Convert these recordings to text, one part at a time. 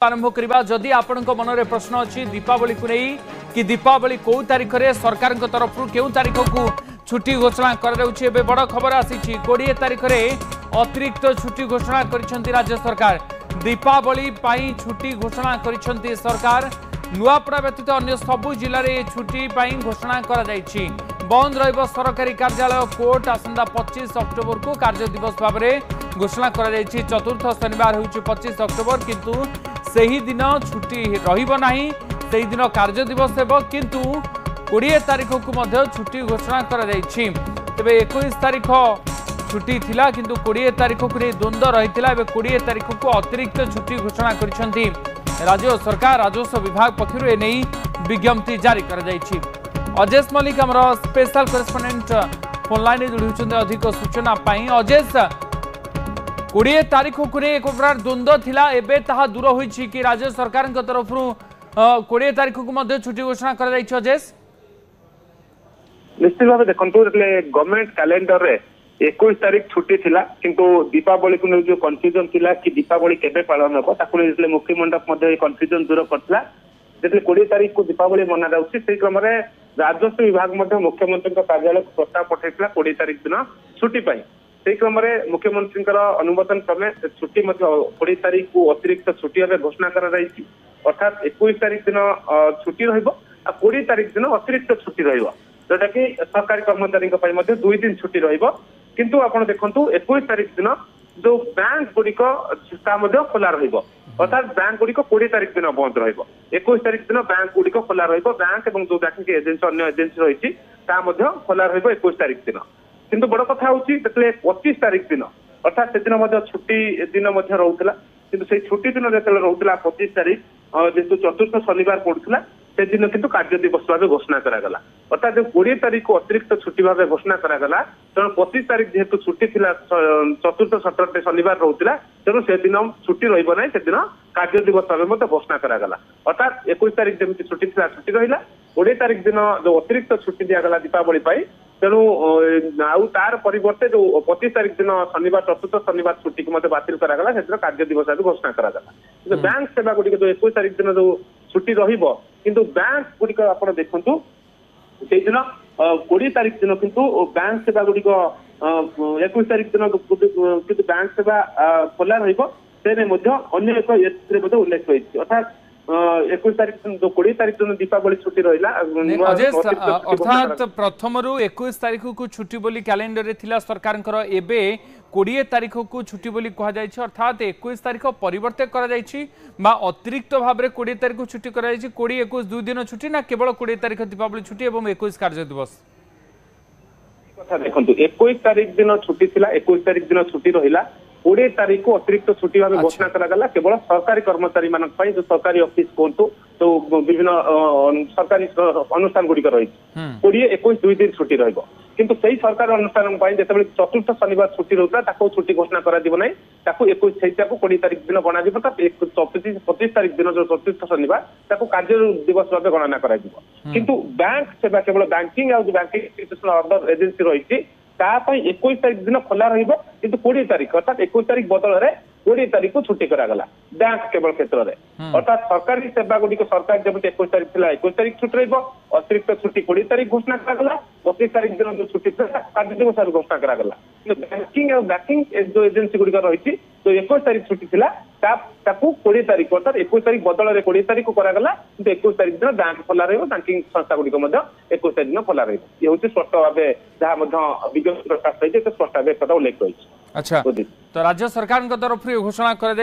आरंभ करवा जदि आपण मनरे प्रश्न अच्छी दीपावली को नहीं कि दीपावली कौ तारीख में सरकार तरफ क्यों तारीख को छुट्टी घोषणा कर बड़ खबर आसी 20 तारीख में अतिरिक्त छुट्टी घोषणा कर राज्य सरकार दीपावली छुट्टी घोषणा कर सरकार नुआपड़ा व्यतीत अन्य सबु जिले में छुट्टी घोषणा कर बंद रहिबो सरकारी कार्यालय कोर्ट आसंदा 25 अक्टोबर को कार्य दिवस भाव में घोषणा कर चतुर्थ शनिवार होउछि 25 अक्टोबर किंतु सही दिन छुट्टी रहिबो नाही सही दिन कार्य दिवस हेबो किंतु 20 तारीख को मध्य छुट्टी घोषणा कर तेबे 21 तारीख छुट्टी थिला किंतु 20 तारीख को द्वंद्व रहितिला 20 तारीख को अतिरिक्त छुट्टी घोषणा करिसेंती राज्य सरकार राजस्व विभाग पक्षरु एने विज्ञप्ति जारी कर जायछि। अजेश मल्लिक आमर स्पेशल करेस्पोंडेंट फोन लाइन जोड़ी होती अधिक सूचना अजेश 20 तारीख को एक प्रकार द्वंद्व थिला एबे ताहा दूर होइछि कि राज्य सरकार तरफ 20 तारीख को छुट्टी घोषणा कर अजेश निश्चित भाव देखो गवर्नमेंट कैलेंडर रे 21 तारीख छुट्टी थिला किंतु दीपावली को जो कन्फ्यूजन थिला कि दीपावली केबे पालन हो ताकू मुख्यमंडप कन्फ्यूजन दूर करथिला जितने 20 तारीख को दीपावली मना जाऊँगी से क्रम राजस्व विभाग मुख्यमंत्री कार्यालय को प्रस्ताव पठाइला 20 तारीख दिन छुट्टी से क्रम मुख्यमंत्री अनुमोदन क्रमे छुट्टी 20 तारीख को अतिरिक्त छुट्टी भाव घोषणा कर अर्थात 21 तारीख दिन छुट्टी रही 20 तारीख दिन अतिरिक्त छुट्टी जोटा कि सरकारी कर्मचारी 2 दिन छुट्टी किंतु आप देखु 21 तारीख दिन जो बैंक गुड़िक खोला अर्थात बैंक गुड़िक 20 तारीख दिन बंद 21 तारीख दिन बैंक गुड़िक खोला बैंक और जो बैंकिंग एजेंसी अन्य एजेंसी रही खोला 21 तारीख दिन किंतु बड़ कथा हूँ 25 तारीख दिन अर्थात से दिन छुट्टी दिन रोला किंतु से छुट्टी दिन जो रोला 25 तारीख जेहतु चतुर्थ शनिवार पड़ूला से दिन किंतु कार्य दिवस भाव घोषणा करागला अर्थात जो 20 तारीख को अतिरिक्त छुट्टी भाव घोषणा करागला तेणु 25 तारीख जेहेतु छुट्टी थिला चतुर्थ सटरडे शनिवार रोला तेणु से दिन छुट्टी रहिबो नै से दिन कार्य दिवस भाव घोषणा करागला अर्थात 21 तारीख जमी छुट्टी थिला छुट्टी रहिला 20 तारीख दिन जो अतिरिक्त छुट्टी दियागला दीपावली तेणु आउ तार परिवर्ते जो 25 तारीख दिन शनिवार चतुर्थ शनिवार छुट्टी को बातिल करागला से दिन कार्य दिवस भाव घोषणा करागला बैंक सेवा गुड़िक जो 21 तारीख दिन जो छुट्टी रहिबो किंतु बैंक गुड़िक आप देखु से दिन 20 तारीख दिन किंतु बैंक सेवा गुड़िक 21 तारीख दिन किंतु बैंक सेवा खोला अन्य एक उल्लेख रही अर्थात 21 तारीख जो 20 तारीख दिन दीपावली छुट्टी रहा अर्थात प्रथम 21 तारीख को छुट्टी बोली कैलेंडर रे थिला सरकार एबे 20 तारीख को छुट्टी बोली कहा जाय अर्थात 21 तारीख परिवर्ते करा जाय अतिरिक्त भाव में 20 तारीख को छुट्टी करा जाय 20 21 2 दिन छुट्टी ना केवल 20 तारीख दीपावली छुट्टी एवं 21 कार्य दिवस देखो 21 तारीख दिन छुट्टी थिला 21 तारीख दिन छुट्टी रहा 20 तारीख को अतिरिक्त छुट्टी भाव घोषणा करागला केवल सरकारी कर्मचारी मान जो सरकारी ऑफिस कहतु तो विभिन्न सरकारी अनुष्ठान गुड़िक रही 20 21 2 दिन छुट्टी किंतु सही सरकारी अनुष्ठान जो चतुर्थ शनिवार छुट्टी रोला छुट्टी घोषणा कर 21 को 20 तारीख दिन गणा 25 तारीख दिन जो चतुर्थ शनिवार कार्य दिवस भाव गणना कर किंतु बैंक सेवा केवल बैंकिंग और बैंकिंग अदर एजेंसी रही 21 तारीख दिन खोला किंतु 20 तारीख अर्थात 21 तारीख बदल 20 तारीख को छुट्टी करागला बैंक केवल क्षेत्र में अर्थात सरकारी सेवा गुड़िक सरकार जब 21 तारीख थी 21 तारीख छुट्टी अतिरिक्त छुट्टी 20 तारीख घोषणा करागला 25 तारीख दिन जो छुट्टी कार्य दिवस घोषणा करागला बैंकिंग और बैंकिंग जो एजेंसी गुड़िक रही जो 21 तारीख छुट्टी थी 20 तारीख अर्थात 21 तारीख बदल 20 तारीख को करागला किंतु 21 तारीख दिन बैंक खोला बैंकिंग संस्था गुड़िक 21 तारीख दिन खोला ये हूँ स्पष्ट भाव जहाँ विज्ञप्ति प्रकाश पाई स्पष्ट भाव एक उल्लेख रही। अच्छा तो राज्य सरकार तरफ घोषणा कर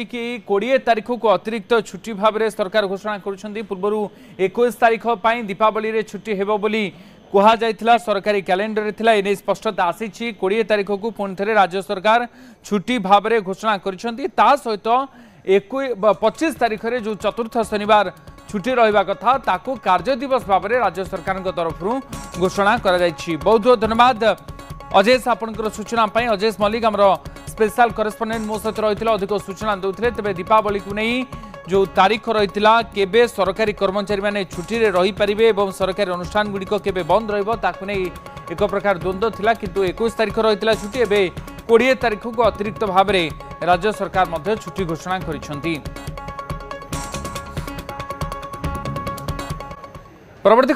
कि 20 तारीख को अतिरिक्त छुट्टी भाव में सरकार घोषणा कर पूर्व 21 तारीख दीपावली रे छुट्टी हेबो बोली कहुला सरकारी कैलेंडर रे थिला एने स्पष्टता आसी 20 तारीख को पुणी थे राज्य सरकार छुट्टी भाव में घोषणा कर सहित 25 तारीख में जो चतुर्थ शनिवार छुट्टी रहा कथा ताकू कार्य दिवस भाव में राज्य सरकार तरफ घोषणा कर बहुत बहुत धन्यवाद अजेश आपंकर सूचना अजेश मल्लिक आमर स्पेशल करेस्पोंडेंट मो सहित रही अधिक सूचना दूसरे तेज दीपावली को नहीं जो तारीख रही केबे सरकारी कर्मचारी मैंने छुट्टी रे रही पारिबे एवं सरकारी अनुष्ठान गुड़िक केबे बंद रहिबो ताकू नहीं एक प्रकार द्वंद्व थिला किंतु 21 तारीख रही छुट्टी एबे 20 तारीख को अतिरिक्त भाव में राज्य सरकार मध्य छुट्टी घोषणा करिसेंती। परवर्ती